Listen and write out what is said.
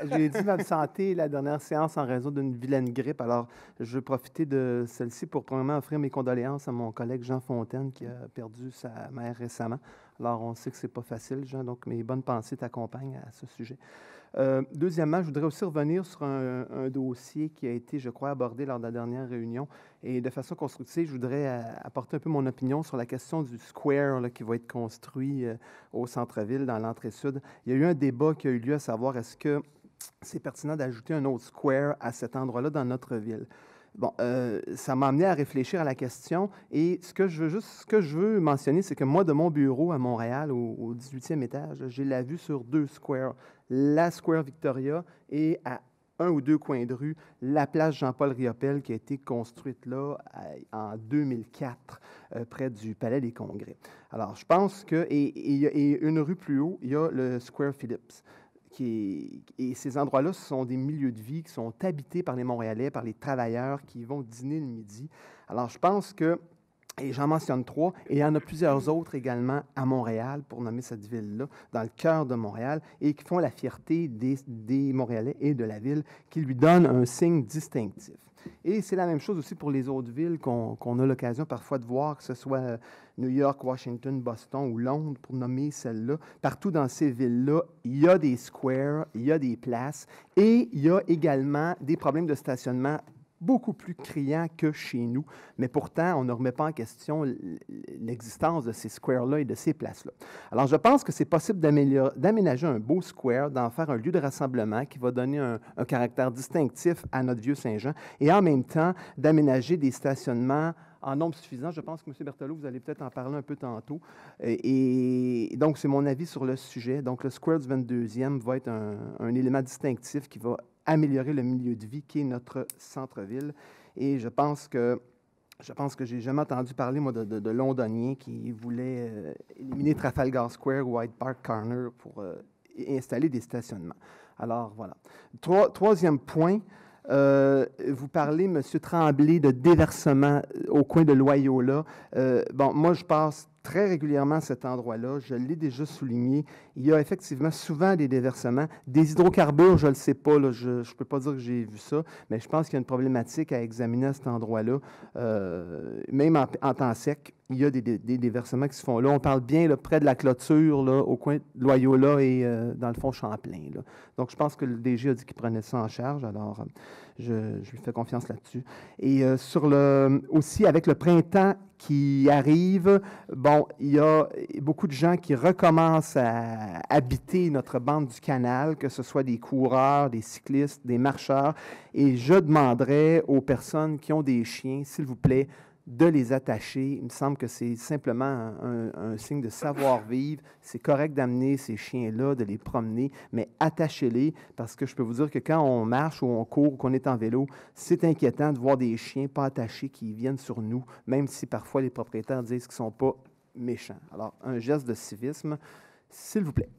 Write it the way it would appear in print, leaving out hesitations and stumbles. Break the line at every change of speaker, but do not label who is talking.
J'ai dû m'absenter la dernière séance en raison d'une vilaine grippe. Alors, je veux profiter de celle-ci pour premièrement offrir mes condoléances à mon collègue Jean Fontaine qui a perdu sa mère récemment. Alors, on sait que c'est pas facile, Jean, donc mes bonnes pensées t'accompagnent à ce sujet. Deuxièmement, je voudrais aussi revenir sur un dossier qui a été, je crois, abordé lors de la dernière réunion. Et de façon constructive, je voudrais apporter un peu mon opinion sur la question du square là, qui va être construit au centre-ville, dans l'entrée sud. Il y a eu un débat qui a eu lieu à savoir est-ce que c'est pertinent d'ajouter un autre square à cet endroit-là dans notre ville. Bon, ça m'a amené à réfléchir à la question et ce que je veux mentionner, c'est que moi, de mon bureau à Montréal, au 18e étage, j'ai la vue sur deux squares. La Square Victoria et à un ou deux coins de rue, la place Jean-Paul Riopelle qui a été construite là en 2004 près du Palais des Congrès. Alors, je pense que, et une rue plus haut, il y a le Square Phillips. Et ces endroits-là, ce sont des milieux de vie qui sont habités par les Montréalais, par les travailleurs qui vont dîner le midi. Alors, je pense que, et j'en mentionne trois, et il y en a plusieurs autres également à Montréal, pour nommer cette ville-là, dans le cœur de Montréal, et qui font la fierté des Montréalais et de la ville, qui lui donnent un signe distinctif. Et c'est la même chose aussi pour les autres villes qu'on a l'occasion parfois de voir, que ce soit New York, Washington, Boston ou Londres, pour nommer celle-là. Partout dans ces villes-là, il y a des squares, il y a des places, et il y a également des problèmes de stationnement beaucoup plus criants que chez nous. Mais pourtant, on ne remet pas en question l'existence de ces squares-là et de ces places-là. Alors, je pense que c'est possible d'aménager un beau square, d'en faire un lieu de rassemblement qui va donner un caractère distinctif à notre Vieux-Saint-Jean et en même temps d'aménager des stationnements en nombre suffisant. Je pense que M. Berthelot, vous allez peut-être en parler un peu tantôt. Et donc, c'est mon avis sur le sujet. Donc, le Square du 22e va être un élément distinctif qui va améliorer le milieu de vie qui est notre centre-ville. Et je pense que j'ai jamais entendu parler, moi, de Londoniens qui voulaient éliminer Trafalgar Square ou Hyde Park Corner pour installer des stationnements. Alors, voilà. Troisième point, vous parlez, M. Tremblay, de déversement au coin de Loyola. Bon, moi, je passe très régulièrement à cet endroit-là. Je l'ai déjà souligné. Il y a effectivement souvent des déversements. Des hydrocarbures, je ne le sais pas. Là, je ne peux pas dire que j'ai vu ça, mais je pense qu'il y a une problématique à examiner à cet endroit-là. Même en temps sec, il y a des déversements qui se font là. On parle bien là, près de la clôture, là, au coin de Loyola et dans le fond Champlain. Là. Donc, je pense que le DG a dit qu'il prenait ça en charge. Alors, je lui fais confiance là-dessus. Et aussi, avec le printemps qui arrive, bon, il y a beaucoup de gens qui recommencent à habiter notre bande du canal, que ce soit des coureurs, des cyclistes, des marcheurs. Et je demanderais aux personnes qui ont des chiens, s'il vous plaît, de les attacher. Il me semble que c'est simplement un signe de savoir-vivre. C'est correct d'amener ces chiens-là, de les promener, mais attachez-les, parce que je peux vous dire que quand on marche ou on court ou qu'on est en vélo, c'est inquiétant de voir des chiens pas attachés qui viennent sur nous, même si parfois les propriétaires disent qu'ils ne sont pas méchants. Alors, un geste de civisme, s'il vous plaît.